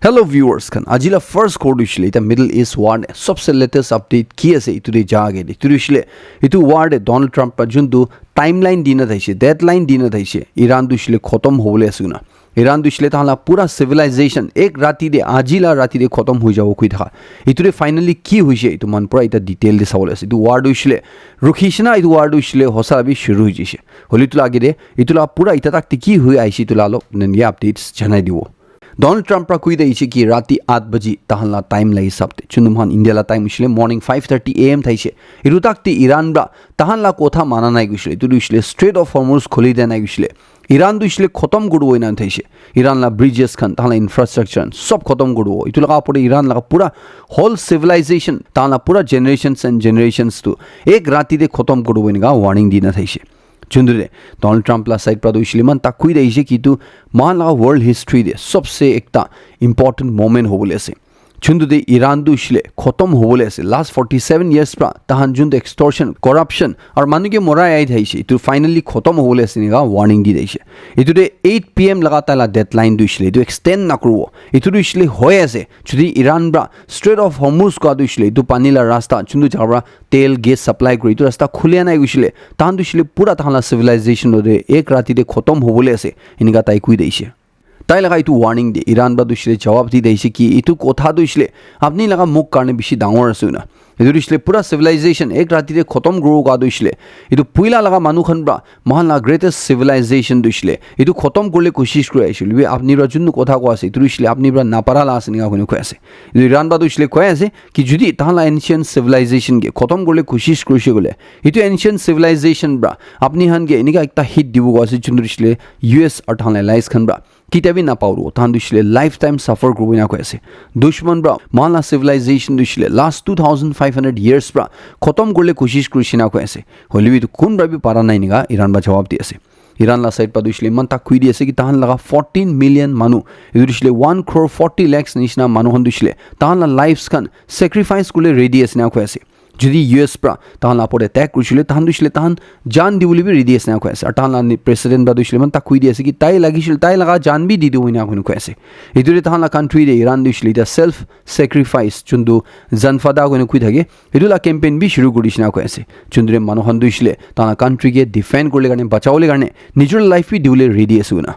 Hello viewers kan ajila first code usually the Middle East war सबसे latest update ki ase itu de jage de itu usually itu war de Donald Trump pa jundu timeline dina thaise deadline dina thaise Iran du usually khotom hole asuna Iran du usually tahala pura civilization ek rati de ajila rati de khotom hoi jabo koi tha itu de finally ki hoise itu man pura ita detail de sawale ase itu war du usually rukhishna itu war du usually hosa bi shuru hoi jise holi tu lage de itu la pura ita tak ki hoi aisi tu la lo ne updates janai dibo Donald Trump ra kui dei ki rati 8 baji tahanla time lai sabte chunumhan India la time ushile morning 5:30 am thaise irutakti Iran bra tahanla kotha mana nai gushile tu ushile Strait of Hormuz kholi de nai gushile Iran du ushile khotom gudu hoina thaise Iran la bridges khan tahanla infrastructure sob khotom gudu itu laga pore Iran laga pura whole civilization tahanla pura generations and generations tu ek rati de khotom gudu hoina warning dina thaise Chundure Donald Trump la side prado Shliman takui deise ki tu man la world history de sabse ekta important moment hobole ase Chundude Iran du shle khotom hobole ase last 47 years pra tahan jund extortion corruption ar manuke morai ai thaise itu finally khotom hobole ase niga warning di deise itu de 8 pm lagata la deadline du shle itu extend na krubo itu du shle hoy ase chudi Iran bra Strait of Hormuz ka du shle itu pani la rasta chundu jabra tel gas supply kori itu rasta khule nai gushle tahan du shle pura tahan la civilization de ek rati de khotom hobole ase iniga tai kui deise তাই লাগা ইটু warning দি Iran বা দুশলে জবাব দি দেইছে কি ইটু কথা দুশলে আপনি লাগা মুখ কারণে বেশি ডাঙর আছে না ইটু দুশলে পুরা সিভিলাইজেশন এক রাতিতে খতম গ্রো গা দুশলে ইটু পুইলা লাগা মানুখন বা মহান লা গ্রেটেস্ট সিভিলাইজেশন দুশলে ইটু খতম করলে কোশিশ করে আইছিল আপনি রা জন্য কথা কো আছে ইটু দুশলে আপনি রা না পারা লা আছে নিগা কোন কই আছে ইরান বা দুশলে কই আছে কি যদি তাহলা এনশিয়েন্ট সিভিলাইজেশন কে খতম করলে কোশিশ করিছে গলে ইটু এনশিয়েন্ট সিভিলাইজেশন বা আপনি হান কে নিগা একটা হিট দিব গো আছে জন্য দুশলে ইউএস আর তাহলা লাইস খান বা কিতাবি না পাওরো তান দুশলে লাইফ টাইম সাফার করবো না কইছে দুশমন ব্রা মালা সিভিলাইজেশন দুশলে লাস্ট 2500 ইয়ার্স ব্রা খতম করলে কোশিশ করিছে না কইছে হলিবি তো কোন ভাবে পারা নাই নিগা ইরান বা জবাব দিয়েছে ইরান লা সাইড পা দুশলে মান তা খুই দিয়েছে কি তাহান লাগা 14 মিলিয়ন মানু দুশলে 1 crore 40 lakhs নিশনা মানু হন দুশলে তাহান লা লাইফস খান স্যাক্রিফাইস করলে রেডি আছে না কইছে যদি ইউএস প্রা তাহান আপরে ত্যাগ করিছিল তাহান দুশলে তাহান জান দিবলি বি রেডি আছে না কইছে আর তাহান প্রেসিডেন্ট বা দুশলে মান তা খুই দিয়েছে কি তাই লাগিছিল তাই লাগা জান বি দি দিও না কোন কইছে এদুরে তাহান কান্ট্রি রে ইরান দুশলে এটা সেলফ স্যাক্রিফাইস চুন্দু জানফাদা কোন কুই থাকে এদুলা ক্যাম্পেইন বি শুরু করিছ না কইছে চুন্দুরে মানুহন দুশলে তাহান কান্ট্রি কে ডিফেন্ড করলে কারণে বাঁচাওলে কারণে নিজের লাইফ বি দিউলে রেডি আছে না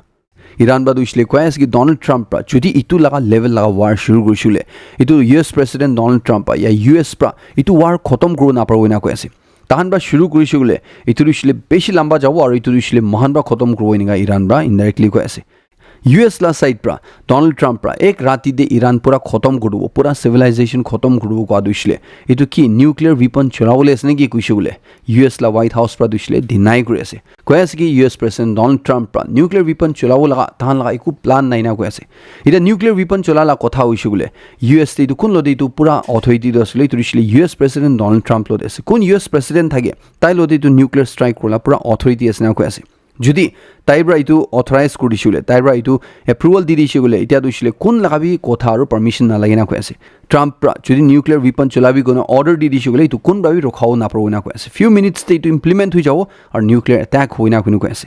Iran ba dushile koi ase ki Donald Trump pra chudi itu laga level laga war shuru gorishule itu US president Donald Trump ya US pra itu war khotom koro na parbo na koi ase tahan ba shuru gorishule itu dushile beshi lamba jabo aru itu dushile mahan ba khotom koro ninga Iran ba indirectly koi ase US la side pra Donald Trump pra ek rati de Iran pura khotom korubo pura civilization khotom korubo ko dushile itu ki nuclear weapon chorabole asne ki kuishule US la White House pra dushile deny kore ase koi ase ki US president Donald Trump pra nuclear weapon chorabo laga tahan laga iku plan nai na koi ase ita nuclear weapon cholala kotha hoishule US te itu kun lode itu pura authority dosle itu dushile US president Donald Trump lode ase kun US president thage tai lode itu nuclear strike kola pura authority ase na koi ase যদি তাইব্রা ইটো authorize কৰিছিলে তাইব্ৰা ইটো এপ্ৰুভাল দি দিছে গলে এতিয়া দুছিলে কোন লাগাবি কথা আৰু পাৰমিশন না লাগে না কৈ আছে ট্ৰাম্প যদি নিউক্লিয়াৰ weapon চলাবি কোন অৰ্ডাৰ দি দিছে গলে ইটো কোন ভাবি ৰখাও না পাৰব না কৈ আছে ফিউ মিনিটস তে ইটো ইমপ্লিমেন্ট হৈ যাব আৰু নিউক্লিয়াৰ অ্যাটাক হৈ না কোন কৈ আছে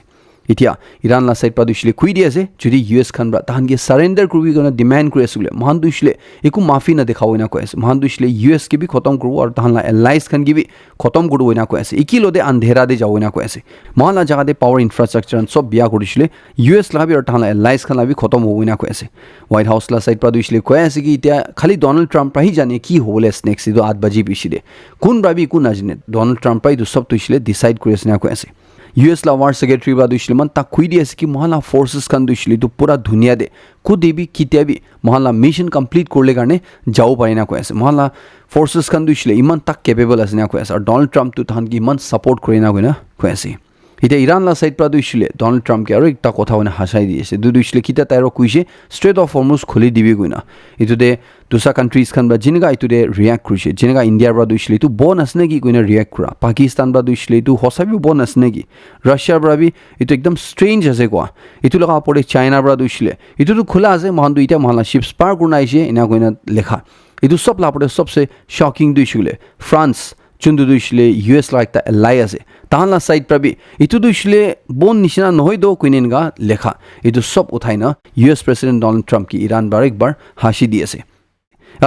এতিয়া ইৰান লা সাইড পা দুছিলে খুই দি আছে যদি ইউএস খান ব্ৰা তাহানকে সাৰেন্ডাৰ কৰবি কোন ডিমান্ড কৰি আছিলে মহান দুছিলে একো মাফি না দেখাও না কৈ আছে মহান দুছিলে ইউএস কে বি খতম করব আৰু তাহানলা এলাইজ খান কি বি খতম কৰব না কৈ আছে ইকি লদে আন্ধেৰা দে যাও না কৈ আছে মহান লা জাগাতে পাওয়াৰ ইনফ্ৰাস্ট্ৰাকচাৰ সব বিয়া কৰিছিলে ইউএস লাবি আৰু তাহানলা এলাইজ খান লাবি খতম হ'ব না কৈ আছে হোয়াইট হাউস লা সাইড পা দুছিলে কৈ আছে কি এতিয়া খালি ডোনাল্ড ট্রাম্প পাহি জানে কি হ'বলে নেক্সট ইটো 8 বাজি পিছিলে কোন ভাবি কোন নাজনে ডোনাল্ড ট্রাম্প পাহি সব তুছিলে ডিসাইড কৰি আছে না কৈ আছে US la war secretary ba dushile man ta khui di ase ki mohala forces kan dushile to pura dunia de kudebi kitabi mohala mission complete korle garne jao pare na koi ase mohala forces kan dushile iman tak capable ase na koi ase ar Donald Trump to than ki iman support kore na koi ase এটা Iran লা side পা দুইছিলে Donald Trump কে আৰু একটা কথা মানে হাসাই দিয়েছে দুইছিলে কিটা তাইরো কইছে স্ট্রেট অফ হরমুজ খুলি দিবি কইনা ইটো দে দুসা কান্ট্রিজ খান বা জিনগা ইটো দে রিঅ্যাক্ট কৰিছে জিনগা ইন্ডিয়াৰ পৰা দুইছিলে ইটো বন আসনে কি কইনা ৰিঅ্যাক্ট কৰা পাকিস্তান বা দুইছিলে ইটো হসাবি বন আসনে কি ৰাশিয়াৰ পৰা বি ইটো একদম স্ট্ৰেঞ্জ আছে কোৱা ইটো লগা পৰে চাইনাৰ পৰা দুইছিলে ইটো তো খোলা আছে মহান দুইটা মহালা শিপস পাৰ কৰি নাইছে ইনা কইনা লেখা ইটো সব লাপৰে সবসে শকিং দুইছিলে France chundu duishle US la ekta ally ase tahan la side prabi itu duishle bon nishina nohoi do kuinen ga lekha itu sob uthaina US president Donald Trump ki Iran bar ekbar hashi di ase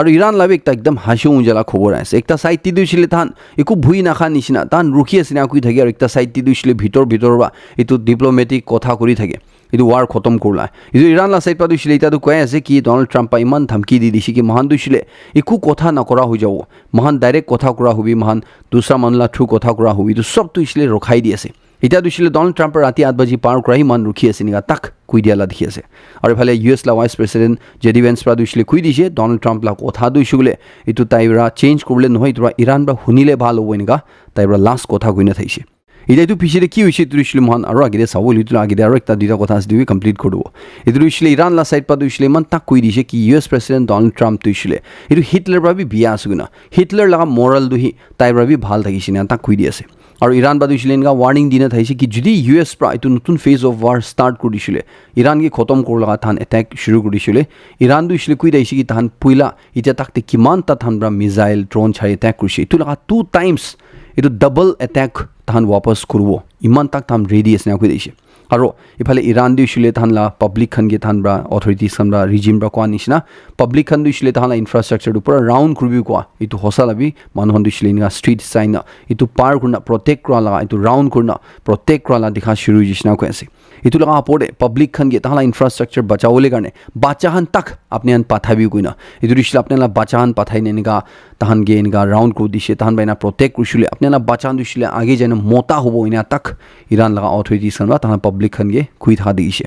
aru Iran la ekta ekdam hashi unjala khobor ase ekta side ti duishle tahan iku bhui na kha nishina tahan rukhi asina kui thage aru ekta side ti duishle bhitor ba itu diplomatic kotha kori thage itu war khotom kurla itu Iran la side pa duishle eta du koi ase ki Donald Trump pa iman dhamki di dishi ki mahan duishle iku kotha na kora ho jabo mahan direct kotha kora hobi mahan dusra manla through kotha kora hobi itu sob duishle rokhai di ase এটা দুইছিলে Donald ট্ৰাম্পৰ ৰাতি 8 বাজি পাৰ কৰাহি মান ৰখি আছে নিগা তাক কুই দিয়ালা দেখি আছে আৰু ইফালে US লা ভাইস প্ৰেসিডেন্ট জেডি ভেন্স পৰা দুইছিলে কুই দিছে ডনাল্ড ট্ৰাম্প লা কথা দুইছিলে ইটো তাইৰা চেঞ্জ কৰিলে নহয় ইটো ইৰাণ বা শুনিলে ভাল হ'ব নিগা তাইৰা লাষ্ট কথা কইনা থাইছে ইটো পিছৰে কি হৈছে দুইছিলে মহান আৰু আগিৰে চাবল ইটো আগিৰে আৰু একটা দুটা কথা আছে দুই কমপ্লিট কৰিব ইটো দুইছিলে ইৰাণ লা সাইড পৰা দুইছিলে মান তাক কুই দিছে কি US প্ৰেসিডেন্ট ডনাল্ড ট্ৰাম্প দুইছিলে ইটো হিটলাৰ পৰা বিয়া আছগুনা হিটলাৰ লাগা মৰাল দুহি তাইৰা বি ভাল থাকিছে না তাক কুই দি আছে আৰু ইৰাণ বা দুইছিলে এনেকা ৱাৰ্নিং দিনা থাইছে কি যদি US পৰা এইটো নতুন ফেজ অফ ৱাৰ ষ্টাৰ্ট কৰি দিছিলে ইৰাণ কি খতম কৰ লগা থান এটেক শুৰু কৰি দিছিলে ইৰাণ দুইছিলে কুই দাইছে কি থান পুইলা ইটা তাকতে কিমান তা থান ব্ৰা মিসাইল ড্ৰোন চাই এটেক কৰিছে ইটো লগা 2 টাইমছ ইটো ডাবল এটেক থান वापस কৰিব ইমান তাক থান ৰেডি আছে না কুই দিছে আৰু ইফালে ইৰাণ দুইছিলে থান লা পাব্লিক খান গে থান ব্ৰা অথৰিটিজ খান ব্ৰা ৰিজিম ব্ৰা কোৱা নিচিনা পাব্লিক খান দুইছিলে থান লা ইনফ্ৰাষ্ট্ৰাকচাৰ পুৰা ৰাউণ্ড কৰিবি কোৱা ইটো হসা লাবি মানুহ দুইছিলে ইনগা ষ্ট্ৰীট চাইনা ইটো পাৰ কৰনা প্ৰটেক্ট কৰা লাগা ইটো ৰাউণ্ড কৰনা প্ৰটেক্ট কৰা লা দেখা শুৰু জিসনা কৈ আছে ইটো লগা আপৰে পাব্লিক খান গে থান লা ইনফ্ৰাষ্ট্ৰাকচাৰ বাচাৱলে কাৰণে বাচাহান তাক আপনি আন পাঠাবি কইনা ইটো দিছিলে আপনি লা বাচাহান পাঠাই নেনগা তাহান গে ইনগা ৰাউণ্ড কৰি দিছে তাহান বাইনা প্ৰটেক্ট কৰিছিলে আপনি লা বাচাহান দিছিলে আগে যেন মোটা হ'ব ইনা তাক ইৰাণ লগা অথৰিটিজ খান বা তাহান পাব্লিক খান গে কুই থা দিছে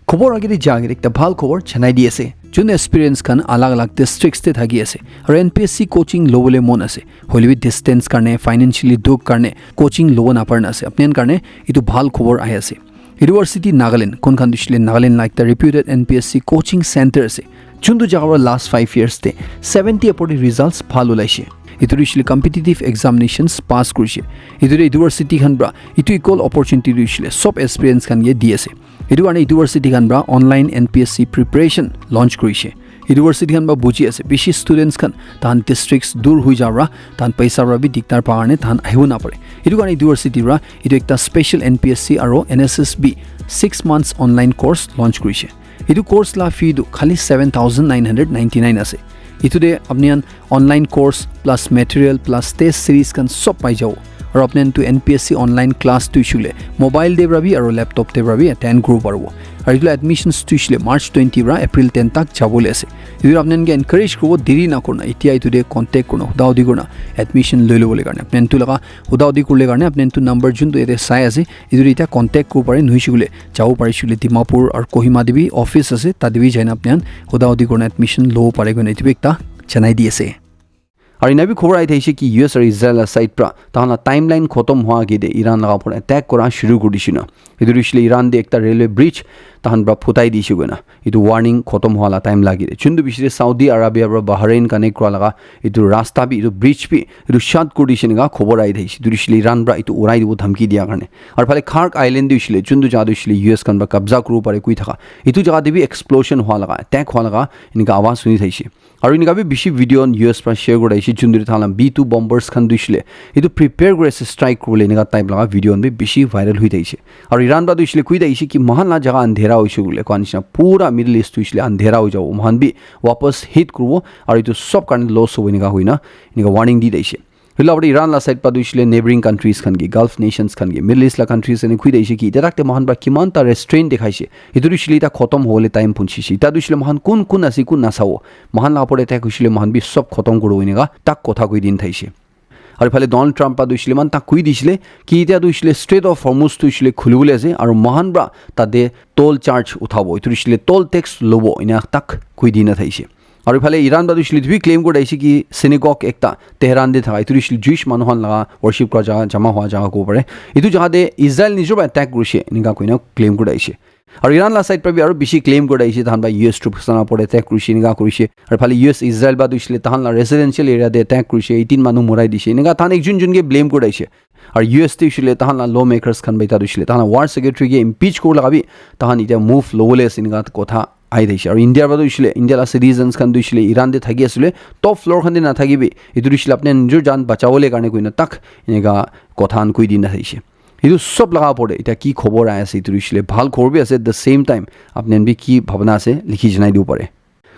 খবৰ আগেদি জাগিৰ একটা ভাল খবৰ চেনাই দি আছে যোন এক্সপিৰিয়েন্স খান আলাগ আলাগ ডিস্ট্ৰিক্টস তে থাকি আছে আৰু NPSC কোচিং লবলে মন আছে হলিউড ডিস্টেন্স কাৰণে ফাইনান্সিয়ালি দুখ কাৰণে কোচিং লব নাপাৰন আছে আপনিন কাৰণে ইটো ভাল খবৰ আহি আছে ইউনিভাৰ্সিটি নাগালেণ্ড কোনখান দিছিলে Nagaland like the reputed NPSC coaching centre আছে যোনটো জাগাৰ লাষ্ট 5 ইয়াৰ্স তে 70 আপৰি ৰিজাল্টস ভাল ওলাইছে ইটো দিছিলে কম্পিটিটিভ এক্সামিনেশনস পাস কৰিছে ইটো ইউনিভাৰ্সিটি খান ব্ৰা ইটো ইকুৱেল অপৰচুনিটি দিছিলে সব এক্সপিৰিয়েন্স খান গে দি আছে ইটো কাৰণে ইউনিভাৰ্সিটি খান ব্ৰা অনলাইন NPSC প্ৰিপাৰেচন লঞ্চ কৰিছে ইউনিভাৰ্সিটি খান বা বুজি আছে বেছি ষ্টুডেন্টস খান তাহান ডিস্ট্ৰিক্টস দূৰ হৈ যাওয়া তাহান পইচা ৰাবি দিগদাৰ পাৰণে তাহান আহিব নাপাৰে ইটো কাৰণে ইউনিভাৰ্সিটি ৰা ইটো একটা স্পেশাল NPSC আৰু NSSB 6 months online course launch কৰিছে ইটো কোর্স লা ফি দু খালি 7999 আছে ইটোতে আপনি online course plus material plus test series খান সব পাই যাও আৰু আপনি NPSC অনলাইন ক্লাস তুইছিলে মোবাইল দে ৰাবি আৰু ল্যাপটপ দে ৰাবি এটেন্ড কৰিব পাৰিব আৰু ইটো এডমিশনস তুইছিলে মাৰ্চ 20 ৰা এপ্ৰিল 10 তাক যাবলৈ আছে ইটো আপনি এনকাৰেজ কৰিব দেৰি না কৰনা এতিয়া ইটোতে কন্টাক্ট কৰনা হুদাউদি কৰনা এডমিশন লৈ লবলৈ কাৰণে আপনি তো লগা হুদাউদি কৰলে কাৰণে আপনি তো নম্বৰ যোনটো এতে চাই আছে ইটো এতিয়া কন্টাক্ট কৰিব পাৰে নহিছিলে যাব পাৰিছিলে ডিমাপুৰ আৰু কোহিমা দেবী অফিস আছে তাদেবি যাইনা আপনি হুদাউদি কৰনা এডমিশন লব পাৰে গনে ইটো একটা জানাই দি আছে আৰু ইনাবি খবৰ আই থাইছে কি US আৰু ইজৰাইল সাইড পৰা তাহলা টাইমলাইন খতম হোৱা গেদে ইৰাণ লগা পৰা এটেক কৰা শুৰু কৰি দিছিল ইটো দিছিলে ইৰাণ দে একটা ৰেলৱে ব্ৰিজ তাহান ব্ৰা ফুটাই দিছে গনা ইটো ওয়াৰ্নিং খতম হোৱালা টাইম লাগিলে চুন্দু বিশে সাউদি আৰবিয়া আৰু বাহৰেইন কানেক্ট কৰা লগা ইটো ৰাস্তা বি ইটো ব্ৰিজ বি ইটো শাট কৰি দিছে নিগা খবৰ আই থাইছে ইটো দিছিলে ইৰাণ ব্ৰা ইটো উৰাই দিব ধমকি দিয়া কাৰণে আৰু ফালে খাৰ্ক আইলেণ্ড দিছিলে চুন্দু যা দিছিলে US কান বা কব্জা কৰিব পাৰে কুই থাকা ইটো জাগা দেবি এক্সপ্লোজন হোৱা লগা এটেক হোৱা লগা ইনকা আৱাজ শুনি থাইছে আৰু ইনকা বি বেছি ভিডিঅ US পৰা শেয়াৰ কৰাইছে চুন্দুৰি থালা B2 বম্বাৰ্স খান দিছিলে ইটো প্ৰিপেয়াৰ কৰি ষ্ট্ৰাইক কৰিলে ইনকা টাইপ লগা ভিডিঅ বি বেছি ভাইৰেল হৈ থাইছে আৰু ইৰাণ বা দিছিলে কুই থাইছে কি মহানলা জাগা আন্ধেৰা হৈছে গুলে কোৱানিছা পুৰা মিডল ইষ্ট দিছিলে আন্ধেৰা হৈ যাব মহান বি वापस হিট কৰিব আৰু ইটো সব কাৰণে লছ হ'ব ইনকা হইনা ইনকা ওয়ার্নিং দি দিছে হলো আপনি ইরান লা সাইড পা দিছিলে নেবারিং কান্ট্রিজ খান গে গালফ নেশনস খান গে মিডল ইষ্ট লা কান্ট্রিজ এনে খুই দিছে কি এটা মহান বা কিমান তা রেস্ট্রেইন দেখাইছে ইটো দিছিলে এটা খতম হলে টাইম পুনছিছে এটা দিছিলে মহান কোন আছে কোন নাচাও মহান লা পরে এটা কইছিলে মহান বি সব খতম করব ইনকা তাক কথা কই দিন থাইছে আৰু ফালে ডনাল্ড ট্ৰাম্প দিছিলে মান তাক কুই দিছিলে কি এতিয়া দিছিলে ষ্ট্ৰেট অফ হৰমুজ দিছিলে খুলিবলৈ আছে আৰু মহান ব্ৰা তাতে টোল চাৰ্জ উঠাব ইটো দিছিলে টোল টেক্স ল'ব ইনা তাক কুই দি নাথাইছে আৰু ফালে ইৰাণ বা দিছিলে দুই ক্লেইম কৰি আহিছে কি সিনেগগ একটা তেহৰান দে থকা ইটো দিছিলে জুইচ মানুহন লগা ৱৰ্শিপ কৰা জাগা জমা হোৱা জাগা ক'ব পাৰে ইটো জাগাতে ইজৰাইল নিজৰ এটেক কৰিছে এনেকা কইনা ক্লেইম কৰি আহিছে আৰু ইৰাণ লা সাইড পাবি আৰু বেছি ক্লেইম কৰি আহিছে তাহান বা US ট্ৰুপছ না পৰে এটেক কৰিছে এনেকা কৰিছে আৰু ফালে US ইজৰাইল বা দিছিলে তাহান লা ৰেজিডেন্সিয়েল এৰিয়া দে এটেক কৰিছে 18 মানুহ মৰাই দিছে এনেকা তাহান একজন জনকে ব্লেম কৰি আহিছে আৰু US দিছিলে তাহান লা ল মেকাৰ্স খান বাইতা দিছিলে তাহান ৱাৰ সেক্ৰেটাৰী কে ইম্পিচ কৰি লগাবি তাহান ইটা মুভ লবলে আছে এনেকা কথা আহি থাকিছে আৰু ইণ্ডিয়াৰ পৰা দিছিলে ইণ্ডিয়াৰ চিটিজেনছ খান দিছিলে ইৰাণ দে থাকি আছিলে টপ ফ্ল'ৰ খান না থাকিবি এইটো দিছিলে আপুনি নিজৰ জান বাচাবলৈ কাৰণে কৈ না তাক এনেকা কথা আন কৈ দি না থাকিছে এইটো সব লগা পৰে এতিয়া কি খবৰ আই আছে এইটো দিছিলে ভাল খবৰ বি আছে এট দ্য সেম টাইম আপুনি এনবি কি ভাৱনা আছে লিখি জনাই দিব পাৰে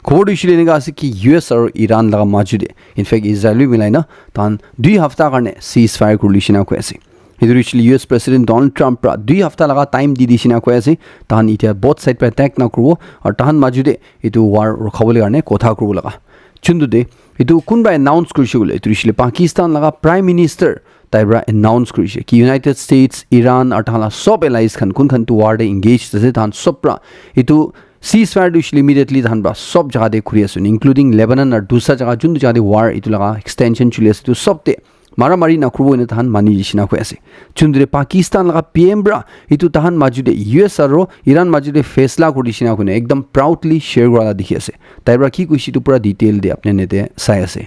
খবৰ দিছিলে এনেকা আছে কি ইউএছ আৰু ইৰাণ লগা মাজুদে ইনফেক্ট ইজৰাইলো মিলাই না তান 2 সপ্তাহ কাৰণে সিজ ফায়াৰ কৰিছে না কৈ আছে এইটো দিছিলে ইউএছ প্ৰেচিডেণ্ট ডনাল্ড ট্ৰাম্প 2 সপ্তাহ লগা টাইম দি দিছে না কৈ আছে তাহান এতিয়া বথ সাইড পৰা এটেক নকৰিব আৰু তাহান মাজুদে এইটো ৱাৰ ৰখাবলৈ কাৰণে কথা কৰিব লগা চুন্দুদে এইটো কোনবা এনাউন্স কৰিছে বোলে এইটো দিছিলে পাকিস্তান লগা প্ৰাইম মিনিষ্টাৰ তাইবৰা এনাউন্স কৰিছে কি ইউনাইটেড ষ্টেটছ ইৰাণ আৰু তাহালা সব এলাইজ খান কোনখানটো ৱাৰ্ডে ইংগেজ আছে তাহান সবৰা এইটো সিজ ফায়াৰ দিছিলে ইমিডিয়েটলি তাহান বা সব জাগাতে ঘূৰি আছে ইনক্লুডিং লেবানন আৰু দুসৰা জাগা যোনটো জাগাতে ৱাৰ এইটো লগা এক্সটেনশ্যন চলি আছে এইটো সবতে মাৰামাৰি নকৰিব এনে তাহান মানি দিছিনা কৈ আছে চুন্দুৰে পাকিস্তান লগা PM ব্ৰা এইটো তাহান মাজুদে ইউএছ আৰু ইৰাণ মাজুদে ফেচলা কৰি দিছিনা কৈ একদম প্ৰাউডলি শ্বেয়াৰ কৰা দেখি আছে তাইবৰা কি কৈছে এইটো পুৰা ডিটেইল দে আপুনি নেতে চাই আছে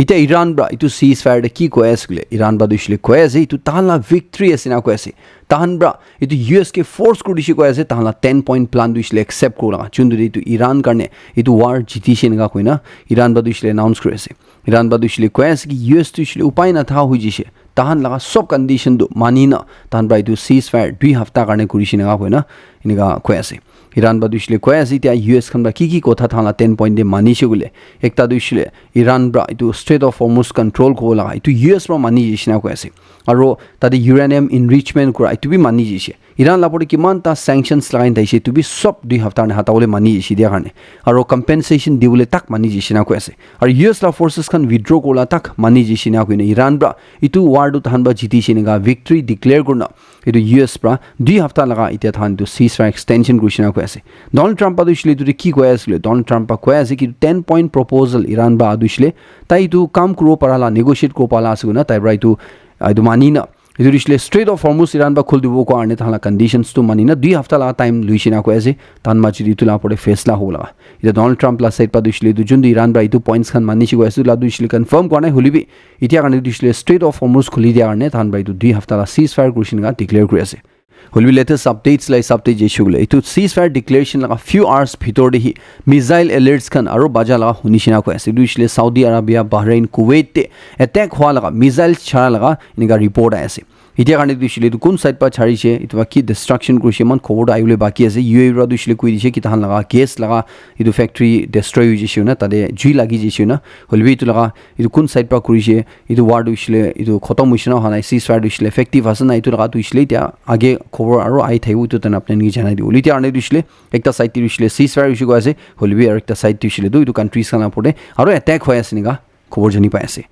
এতিয়া ইৰাণ ব্ৰা এইটো সিজ ফায়াৰ কি কৈ আছিলে ইৰাণ বা দিছিলে কৈ আছে এইটো তাহালা ভিক্টৰী আছে না কৈ আছে তাহান ব্ৰা এইটো ইউএছ কে ফ'ৰ্চ কৰি দিছে কৈ আছে তাহালা 10 পইণ্ট প্লান দিছিলে একচেপ্ট কৰা চুন্দুৰে এইটো ইৰাণ কাৰণে এইটো ৱাৰ জিতিছে এনেকা কৈ না ইৰাণ বা দিছিলে এনাউন্স কৰি আছে ইৰাণ বা দিছিলে কৈ আছে কি ইউএছ দিছিলে উপায় নাথা হৈ গৈছে তাহান লগা সব কণ্ডিশ্যনটো মানি না তাহান ব্ৰা এইটো সিজ ফায়াৰ 2 সপ্তাহ কাৰণে কৰিছে এনেকা কৈ না এনেকা কৈ আছে ইৰাণ বা দিছিলে কৈ আছে এতিয়া ইউএছ খান বা কি কথা তাহালা 10 পইণ্ট দে মানিছে বোলে একটা দিছিলে ইৰাণ ব্ৰা এইটো ষ্ট্ৰেট অফ হৰমুজ কণ্ট্ৰল কৰিব লগা এইটো ইউএছ পৰা মানি দিছে না কৈ আছে আৰু তাতে ইউৰেনিয়াম ইনৰিচমেণ্ট কৰা এইটো বি মানি দিছে ইৰাণ লাপৰি কিমানটা চেংচনছ লগাই দিছে এইটো বি সব 2 সপ্তাহ হাতাবলৈ মানি দিছে দিয়াৰ কাৰণে আৰু কম্পেনচেশ্যন দিবলৈ তাক মানি দিছে না কৈ আছে আৰু ইউএছ লা ফৰ্চেছ খান উইথড্ৰ কৰা তাক মানি দিছে না কৈ ইৰাণ ব্ৰা এইটো ৱাৰটো তাহান বা জিতিছে এনেকা ভিক্টৰী ডিক্লেয়াৰ কৰা এইটো ইউএছ পৰা 2 সপ্তাহ লগা এতিয়া তাহানটো সিজ ফায়াৰ এক্সটেনশ্যন কৰিছে না কৈ আছে ডনাল্ড ট্ৰাম্প দিছিলে এইটো কি কৈ আছিলে ডনাল্ড ট্ৰাম্প কৈ আছে কি 10 পইণ্ট প্ৰপ'জেল ইৰাণ বা দিছিলে তাই এইটো কাম কৰিব পাৰালা নেগোচিয়েট কৰিব পাৰা আছে না তাইৰ পৰা এইটো মানি না এইটো দিছিলে ষ্ট্ৰেট অফ হৰমুজ ইৰাণ বা খুলি দিব কাৰণে তাহালা কণ্ডিশ্যনছটো মানি না 2 সপ্তাহ লগা টাইম লৈছে না কৈ আছে তাহান মাজুদি এইটো লাপৰে ফেচলা হ'ব লগা এতিয়া ডনাল্ড ট্ৰাম্প লা চাইড পৰা দিছিলে এইটো যোনটো ইৰাণ বা এইটো পইণ্টছ খান মানিছে কৈ আছে লা দিছিলে কনফাৰ্ম কৰা নাই হলিবি এতিয়া কাৰণে দিছিলে ষ্ট্ৰেট অফ হৰমুজ খুলি দিয়াৰ কাৰণে তাহান বা এইটো 2 সপ্তাহ সিজ ফায়াৰ কৰিছে না ডিক্লেয়াৰ কৰি আছে will be latest updates like update jeshugule itu ceasefire declaration laga few hours bhitor dehi missile alerts khan aro baja laga hunishina ko ase duishle Saudi Arabia Bahrain Kuwait te attack hwa laga missile chara laga inga report ase এতিয়া কাৰণে দিছিলে এইটো কোন side পৰা ছাড়িছে এইটো কি ডিস্ট্ৰাকশন কৰিছে মান খবৰ আইলে বাকি আছে ইউএই ৰা দিছিলে কৈ দিছে কি তাহান লগা গেছ লগা এইটো ফ্যাক্টৰি ডিস্ট্ৰয় হৈ গৈছে না তাতে জুই লাগি গৈছে না হলবি এইটো লগা এইটো কোন সাইড পৰা কৰিছে এইটো ৱাৰ দিছিলে এইটো খতম হৈছে না হানাই সিজ ফায়াৰ দিছিলে এফেক্টিভ আছে না এইটো লগা দিছিলে এতিয়া আগে খবৰ আৰু আই থাকিব তো তেন আপুনি নিজে জানাই দিব এতিয়া আনে দিছিলে একটা সাইড দিছিলে সিজ ফায়াৰ ইস্যু আছে হলবি আৰু একটা সাইড দিছিলে দুইটো কান্ট্ৰিজ খানা পৰে আৰু এটেক হৈ আছে নিগা খবৰ জানি পাই আছে